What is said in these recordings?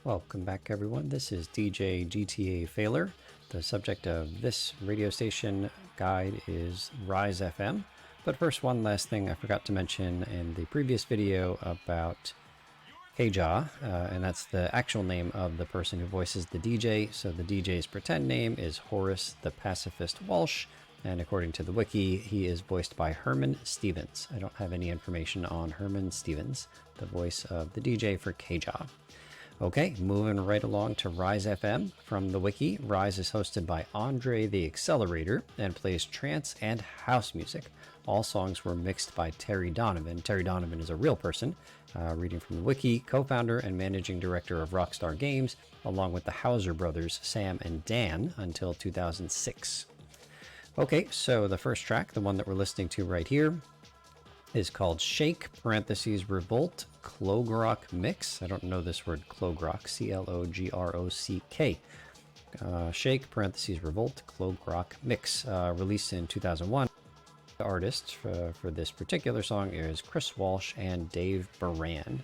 Welcome back, everyone. This is DJ GTA Failer. The subject of this radio station guide is Rise FM. But first, one last thing I forgot to mention in the previous video about Keja, and that's the actual name of the person who voices the DJ. So the DJ's pretend name is Horace the Pacifist Walsh, and according to the wiki, he is voiced by Herman Stevens. I don't have any information on Herman Stevens, the voice of the DJ for Keja. Okay, moving right along to Rise FM. From the wiki, Rise is hosted by Andre the Accelerator and plays trance and house music. All songs were mixed by Terry Donovan. Terry Donovan is a real person, reading from the wiki, co-founder and managing director of Rockstar Games, along with the Hauser brothers, Sam and Dan, until 2006. Okay, so the first track, the one that we're listening to right here, is called Shake, (Revolt, Clogrock Mix. I don't know this word, Clogrock, C-L-O-G-R-O-C-K. Shake, (Revolt, Clogrock Mix, released in 2001. The artists for this particular song is Chris Walsh and Dave Baran.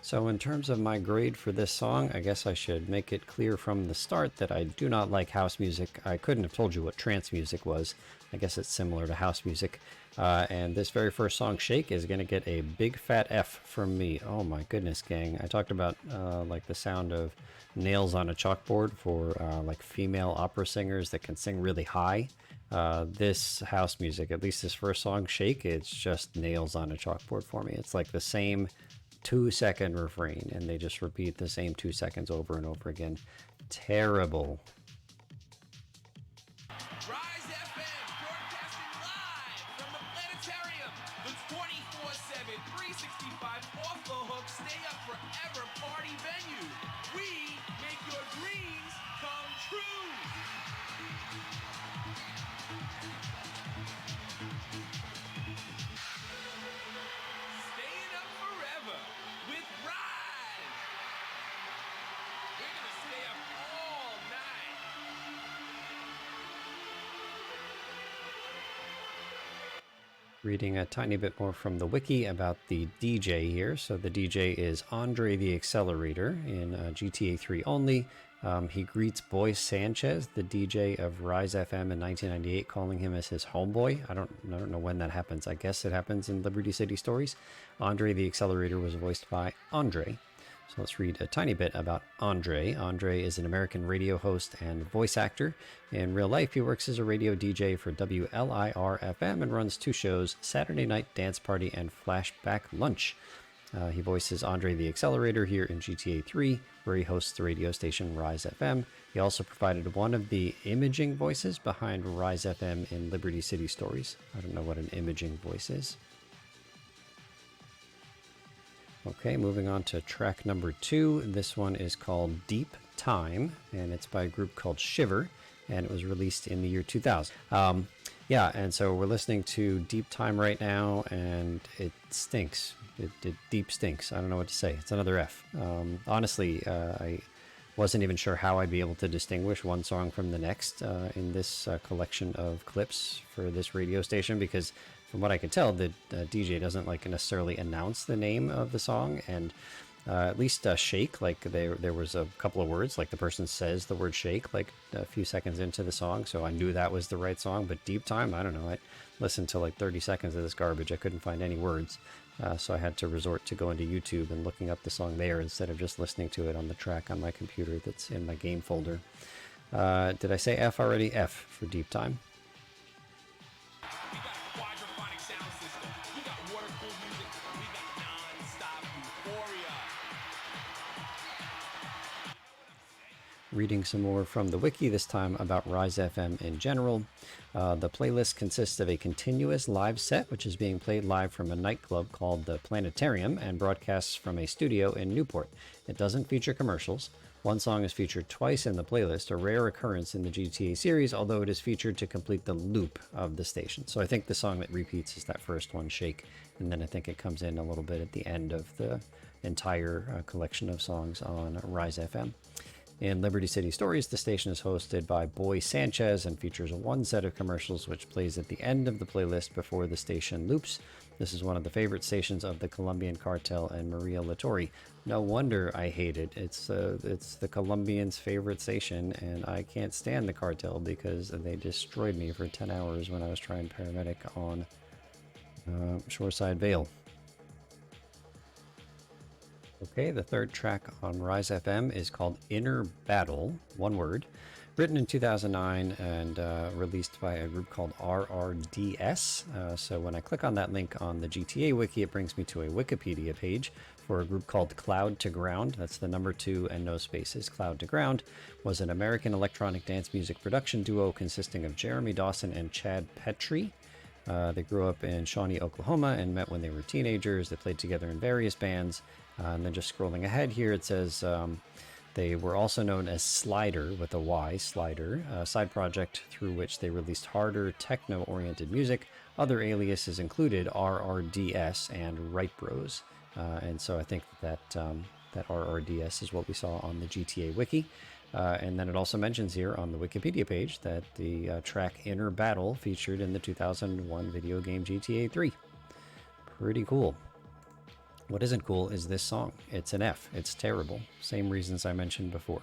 So in terms of my grade for this song, I guess I should make it clear from the start that I do not like house music. I couldn't have told you what trance music was. I guess it's similar to house music. And this very first song, Shake, is going to get a big fat F from me. Oh my goodness, gang. I talked about like the sound of nails on a chalkboard for like female opera singers that can sing really high. This house music, at least this first song, Shake, it's just nails on a chalkboard for me. It's like the same 2-second refrain, and they just repeat the same 2 seconds over and over again. Terrible. Rise FM, broadcasting live from the Planetarium, the 24/7, 365 off the hook, stay up forever party venue. We make your dreams come true. Staying up forever with Rise. We're gonna stay up all night. Reading a tiny bit more from the wiki about the DJ here. So the DJ is Andre the Accelerator in GTA 3 only. He greets Boy Sanchez, the DJ of Rise FM in 1998, calling him as his homeboy. I don't know when that happens. I guess it happens in Liberty City Stories. Andre the Accelerator was voiced by Andre. So let's read a tiny bit about Andre. Andre is an American radio host and voice actor. In real life, he works as a radio DJ for WLIR-FM and runs 2 shows, Saturday Night Dance Party and Flashback Lunch. He voices Andre the Accelerator here in GTA 3, where he hosts the radio station Rise FM. He also provided one of the imaging voices behind Rise FM in Liberty City Stories. I don't know what an imaging voice is. Okay, moving on to track number 2. This one is called Deep Time, and it's by a group called Shiver, and it was released in the year 2000. Yeah, and so we're listening to Deep Time right now, and it stinks. It deep stinks. I don't know what to say. It's another F. Honestly, I wasn't even sure how I'd be able to distinguish one song from the next in this collection of clips for this radio station, because from what I can tell, the DJ doesn't like necessarily announce the name of the song, and at least Shake, like there was a couple of words, like the person says the word shake like a few seconds into the song, so I knew that was the right song. But Deep Time, I don't know. I listened to like 30 seconds of this garbage. I couldn't find any words, so I had to resort to going to YouTube and looking up the song there instead of just listening to it on the track on my computer that's in my game folder. Did I say F already? F for Deep Time. We got a quadraphonic sound system. We got water-cooled music. We got non-stop euphoria. Reading some more from the wiki, this time about Rise FM in general. The playlist consists of a continuous live set, which is being played live from a nightclub called the Planetarium and broadcasts from a studio in Newport. It doesn't feature commercials. One song is featured twice in the playlist, a rare occurrence in the GTA series, although it is featured to complete the loop of the station. So I think the song that repeats is that first one, Shake, and then I think it comes in a little bit at the end of the entire collection of songs on Rise FM. In Liberty City Stories, the station is hosted by Boy Sanchez and features one set of commercials which plays at the end of the playlist before the station loops. This is one of the favorite stations of the Colombian cartel and Maria Latorre. No wonder I hate it. It's the Colombians' favorite station, and I can't stand the cartel because they destroyed me for 10 hours when I was trying paramedic on Shoreside Vale. Okay, the third track on Rise FM is called Inner Battle, one word, written in 2009 and released by a group called RRDS. So when I click on that link on the GTA wiki, it brings me to a Wikipedia page for a group called Cloud to Ground. That's the number 2 and no spaces. Cloud to Ground was an American electronic dance music production duo consisting of Jeremy Dawson and Chad Petrie. They grew up in Shawnee, Oklahoma, and met when they were teenagers. They played together in various bands. And then just scrolling ahead here, it says they were also known as Slider, with a Y, Slider, a side project through which they released harder, techno-oriented music. Other aliases included RRDS and Right Bros. And so I think that RRDS is what we saw on the GTA wiki. And then it also mentions here on the Wikipedia page that the track Inner Battle featured in the 2001 video game GTA 3. Pretty cool. What isn't cool is this song. It's an F. It's terrible. Same reasons I mentioned before.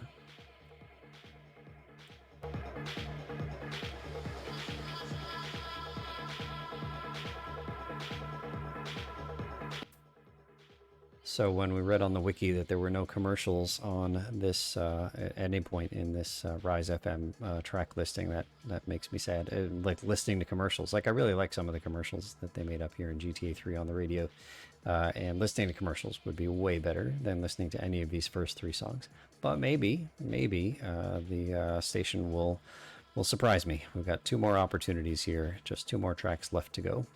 So when we read on the wiki that there were no commercials on this at any point in this Rise FM track listing, that makes me sad. Like listening to commercials. Like I really like some of the commercials that they made up here in GTA 3 on the radio. And listening to commercials would be way better than listening to any of these first 3 songs. But maybe the station will surprise me. We've got 2 more opportunities here. Just 2 more tracks left to go.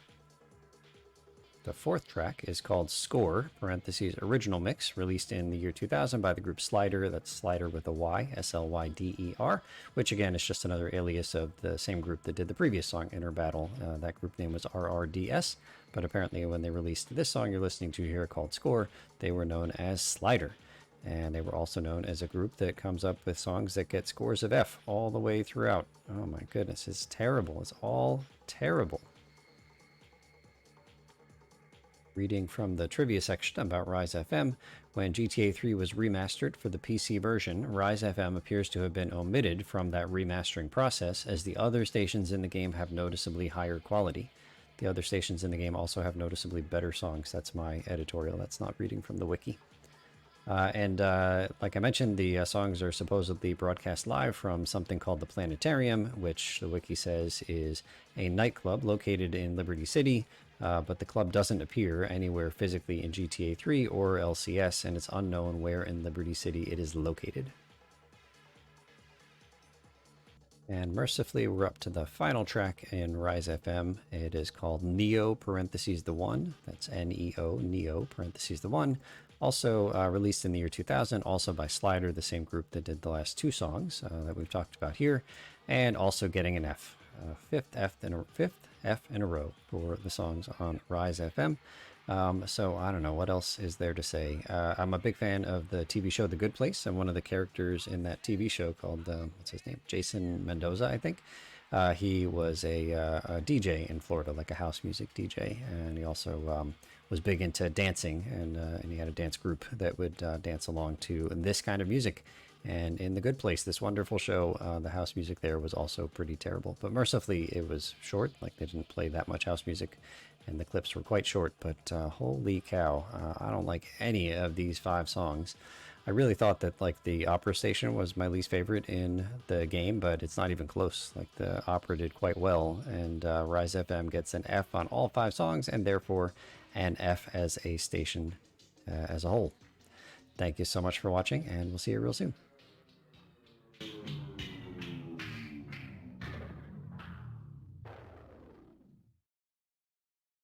The fourth track is called Score, parentheses, original mix, released in the year 2000 by the group Slider. That's Slider with a Y, S-L-Y-D-E-R, which again is just another alias of the same group that did the previous song, Inner Battle. That group name was RRDS, but apparently when they released this song you're listening to here called Score, they were known as Slider. And they were also known as a group that comes up with songs that get scores of F all the way throughout. Oh my goodness, it's terrible. It's all terrible. Reading from the trivia section about Rise FM, when GTA 3 was remastered for the PC version, Rise FM appears to have been omitted from that remastering process, as the other stations in the game have noticeably higher quality. The other stations in the game also have noticeably better songs. That's my editorial. That's not reading from the wiki. And like I mentioned, the songs are supposedly broadcast live from something called the Planetarium, which the wiki says is a nightclub located in Liberty City, but the club doesn't appear anywhere physically in GTA 3 or LCS, and it's unknown where in Liberty City it is located. And mercifully, we're up to the final track in Rise FM. It is called Neo, parentheses the One. That's N-E-O, Neo, parentheses the One. Also released in the year 2000, also by Slider, the same group that did the last 2 songs that we've talked about here, and also getting an F. Fifth F in a row for the songs on Rise FM. So I don't know, what else is there to say? I'm a big fan of the TV show The Good Place, and one of the characters in that TV show called, what's his name? Jason Mendoza, I think. He was a DJ in Florida, like a house music DJ, and he also was big into dancing, and he had a dance group that would dance along to this kind of music. And in The Good Place, this wonderful show, the house music there was also pretty terrible. But mercifully, it was short. Like, they didn't play that much house music, and the clips were quite short. But holy cow, I don't like any of these 5 songs. I really thought that, like, the opera station was my least favorite in the game, but it's not even close. Like, the opera did quite well, and Rise FM gets an F on all 5 songs, and therefore an F as a station as a whole. Thank you so much for watching, and we'll see you real soon.